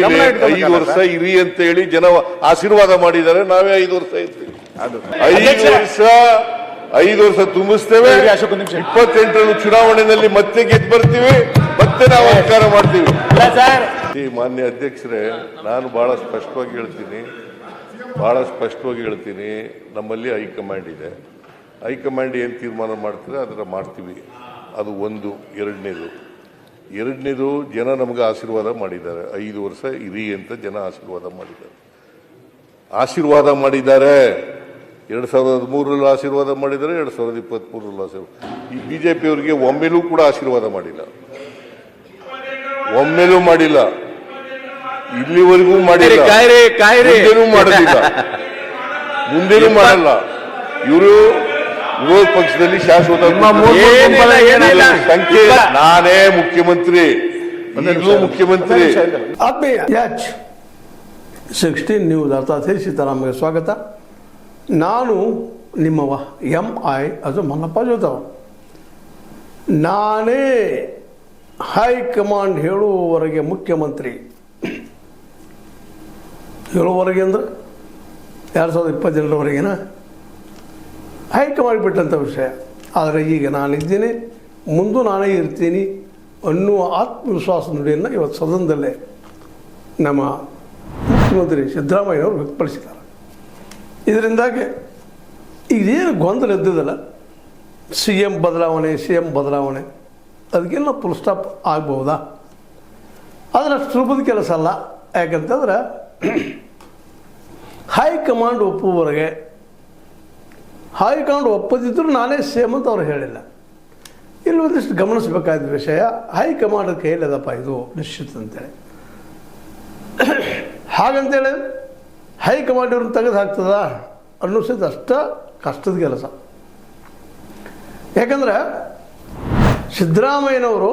5 ವರ್ಷ ಇರಿ ಅಂತ ಹೇಳಿ ಜನ ಆಶೀರ್ವಾದ ಮಾಡಿದ್ದಾರೆ. ನಾವೇ 5 ವರ್ಷ ಇರ್ತೀವಿ. 5 ವರ್ಷ ತುಂಬಿಸ್ತೇವೆ. 28ರಲ್ಲಿ ಚುನಾವಣೆಯಲ್ಲಿ ಮತ್ತೆ ಗೆದ್ದು ಬರ್ತೀವಿ, ಮತ್ತೆ ನಾವು ಅಧಿಕಾರ ಮಾಡ್ತೀವಿ. ಮಾನ್ಯ ಅಧ್ಯಕ್ಷರೇ, ನಾನು ಬಹಳ ಸ್ಪಷ್ಟವಾಗಿ ಹೇಳ್ತೀನಿ, ನಮ್ಮಲ್ಲಿ ಹೈಕಮಾಂಡ್ ಇದೆ. ಹೈಕಮಾಂಡ್ ಏನು ತೀರ್ಮಾನ ಮಾಡ್ತಾರೆ ಅದರ ಮಾಡ್ತೀವಿ. ಅದು ಒಂದು. ಎರಡನೇದು ಜನ ನಮಗೆ ಆಶೀರ್ವಾದ ಮಾಡಿದ್ದಾರೆ. 5 ವರ್ಷ ಇರಿ ಅಂತ ಜನ ಆಶೀರ್ವಾದ ಮಾಡಿದ್ದಾರೆ. 2013ರಲ್ಲಿ ಆಶೀರ್ವಾದ ಮಾಡಿದ್ದಾರೆ, 2023ರಲ್ಲಿ ಆಶೀರ್ವಾದ. ಈ ಬಿಜೆಪಿಯವರಿಗೆ ಒಮ್ಮೆಲೂ ಕೂಡ ಆಶೀರ್ವಾದ ಮಾಡಿಲ್ಲ, ಇಲ್ಲಿವರೆಗೂ ಮಾಡಿಲ್ಲ, ಮುಂದೇನೂ ಮಾಡಲ್ಲ. ಇವರು ವಿರೋಧ ಪಕ್ಷದಲ್ಲಿ ಶಾಶ್ವತ ಸಂಖ್ಯೆ. ನಾನೇ ಮುಖ್ಯಮಂತ್ರಿ, ಮುಖ್ಯಮಂತ್ರಿ. ಆತ್ಮೀಯ H 16 ನ್ಯೂಸ್ ಅರ್ಥಾತ್ ಸೀತಾರಾಮಗೆ ಸ್ವಾಗತ. ನಾನು ನಿಮ್ಮವ MI ಅದು ಮಲ್ಲಪ್ಪ ಜೋತವ. ನಾನೇ ಹೈಕಮಾಂಡ್ ಹೇಳುವವರೆಗೆ ಮುಖ್ಯಮಂತ್ರಿ. ಹೇಳುವವರೆಗೆ ಅಂದ್ರೆ 2022ರವರೆಗಿನ ಹೈಕಮಾಂಡ್ ಬಿಟ್ಟಂಥ ವಿಷಯ. ಆದರೆ ಈಗ ನಾನಿದ್ದೀನಿ, ಮುಂದೂ ನಾನೇ ಇರ್ತೀನಿ ಅನ್ನುವ ಆತ್ಮವಿಶ್ವಾಸ ನುಡಿಯನ್ನು ಇವತ್ತು ಸದನದಲ್ಲೇ ನಮ್ಮ ಮುಖ್ಯಮಂತ್ರಿ ಸಿದ್ದರಾಮಯ್ಯವರು ವ್ಯಕ್ತಪಡಿಸಿದ್ದಾರೆ. ಇದರಿಂದಾಗಿ ಈಗೇನು ಗೊಂದಲ ಇದ್ದಿದ್ದಲ್ಲ, CM ಬದಲಾವಣೆ ಅದಕ್ಕೆಲ್ಲ ಫುಲ್ ಸ್ಟಾಪ್ ಆಗ್ಬೋದಾ? ಆದರೆ ಅಷ್ಟು ಸುಲಭದ ಕೆಲಸ ಅಲ್ಲ. ಯಾಕಂತಂದ್ರೆ ಹೈಕಮಾಂಡ್ ಒಪ್ಪುವವರೆಗೆ, ಹೈಕಮಾಂಡ್ ಒಪ್ಪದಿದ್ದರೂ ನಾನೇ CM ಅಂತ ಅವ್ರು ಹೇಳಿಲ್ಲ. ಇಲ್ಲಿ ಒಂದಿಷ್ಟು ಗಮನಿಸಬೇಕಾದ ವಿಷಯ, ಹೈಕಮಾಂಡ್ ಕೈಯಲ್ಲದಪ್ಪ ಇದು ನಿಶ್ಚಿತ ಅಂತೇಳಿ. ಹಾಗಂತೇಳಿ ಹೈಕಮಾಂಡ್ ಇವ್ರನ್ನ ತೆಗೆದು ಹಾಕ್ತದ ಅನ್ನಿಸಿದ ಅಷ್ಟ ಕಷ್ಟದ ಕೆಲಸ. ಯಾಕಂದ್ರೆ ಸಿದ್ದರಾಮಯ್ಯನವರು